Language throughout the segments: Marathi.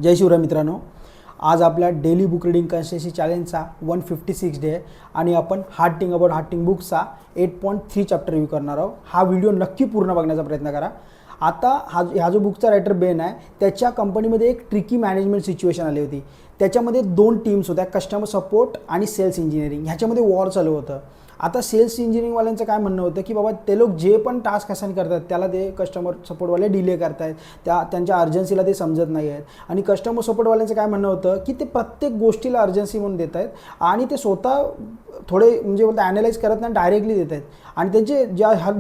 जय शिवराय मित्रांनो, आज आपल्या डेली बुक रीडिंग कन्सिस्टन्सी चॅलेंजचा 156 डे आहे आणि आपण hard thing about hard thing बुकचा 8.3 चॅप्टर रिव्ह्यू करणार आहोत। हा व्हिडिओ नक्की पूर्ण बघण्याचा प्रयत्न करा। आता हा जो बुकचा रायटर बेन आहे त्याच्या कंपनीमध्ये एक ट्रिकी मॅनेजमेंट सिच्युएशन आली होती। त्याच्यामध्ये दोन टीम्स होत्या, कस्टमर सपोर्ट आणि सेल्स इंजिनिअरिंग। ह्याच्यामध्ये वॉर चालू होतं। आता सेल्स इंजिनिअरिंगवाल्यांचं काय म्हणणं होतं की बाबा ते लोक जे पण टास्क असाइन करतात त्याला ते कस्टमर सपोर्टवाले डिले करतायत, त्यांच्या अर्जन्सीला ते समजत नाही आहेत। आणि कस्टमर सपोर्टवाल्यांचं काय म्हणणं होतं की ते प्रत्येक गोष्टीला अर्जन्सी म्हणून देत आहेत आणि ते स्वतः थोडे म्हणजे बोलतं ॲनालाइज करत नाही, डायरेक्टली देत आहेत। आणि त्यांचे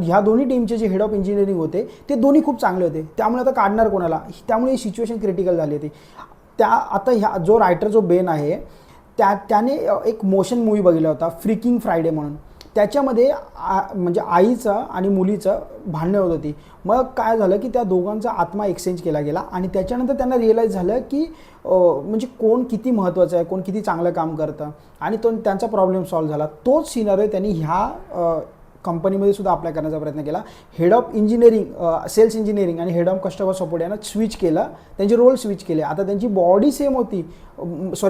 ह्या दोन्ही टीमचे जे हेड ऑफ इंजिनिअरिंग होते ते दोन्ही खूप चांगले होते। त्यामुळे आता काढणार कोणाला, त्यामुळे ही सिच्युएशन क्रिटिकल झाली होती। आता ह्या जो रायटर जो बेन आहे त्याने एक मोशन मूवी बघितला होता फ्रीकिंग फ्रायडे म्हणून। त्याच्यामध्ये म्हणजे आईचं आणि मुलीचं भांडणं होत होती। मग काय झालं की त्या दोघांचा आत्मा एक्सचेंज केला गेला आणि त्याच्यानंतर त्यांना रिअलाईज झालं की म्हणजे कोण किती महत्त्वाचं आहे, कोण किती चांगलं काम करतं आणि त्यांचा प्रॉब्लेम सॉल्व्ह झाला। तोच सिनारिओ त्यांनी ह्या कंपनीमध्ये सुद्धा अप्लाय करण्याचा प्रयत्न केला। Head of engineering, sales engineering आणि हेड ऑफ कस्टमर सपोर्ट यांना स्विच केलं, त्यांचे रोल स्विच केले। आता त्यांची बॉडी सेम होती,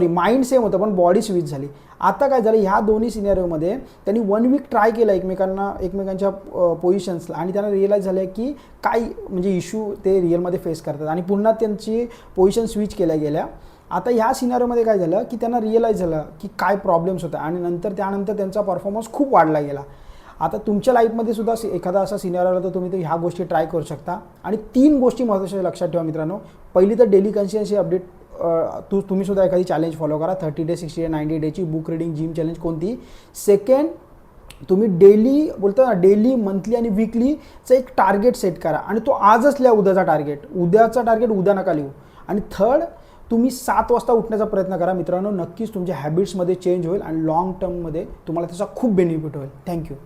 माइंड सेम होतं पण बॉडी स्विच झाली। आता काय झालं, ह्या दोन्ही सिनेरिओमध्ये त्यांनी 1 वीक ट्राय केलं एकमेकांच्या पोझिशन्सला आणि त्यांना रिअलाईज झालं की काय म्हणजे इश्यू ते रिअलमध्ये फेस करतात आणि पुन्हा त्यांची पोझिशन स्विच केल्या गेल्या। आता ह्या सिनारिओमध्ये काय झालं की त्यांना रिअलाईज झालं की काय प्रॉब्लेम्स होता आणि त्यानंतर त्यांचा परफॉर्मन्स खूप वाढला गेला। आता तुमच्या लाईफमध्ये सुद्धा एखादा असा सिनारिओ आला तर तुम्ही ह्या गोष्टी ट्राय करू शकता। आणि 3 गोष्टी महत्त्वाच्या लक्षात ठेवा मित्रांनो। पहिली तर डेली कन्सिस्टन्सी अपडेट, तुम्ही सुद्धा एखादी चॅलेंज फॉलो करा, 30 डे, 60 डे, 90 डेची बुक रीडिंग, जिम चॅलेंज कोणती। सेकंड, तुम्ही डेली बोलता ना, डेली, मंथली आणि वीकलीचं एक टार्गेट सेट करा आणि तो आजच लिहा, उद्याचा टार्गेट उद्या नका लिहू। आणि थर्ड, तुम्ही 7 वाजता उठण्याचा प्रयत्न करा मित्रांनो। नक्कीच तुमच्या हॅबिट्समध्ये चेंज होईल आणि लॉंग टर्ममध्ये तुम्हाला त्याचा खूप बेनिफिट होईल। थँक्यू।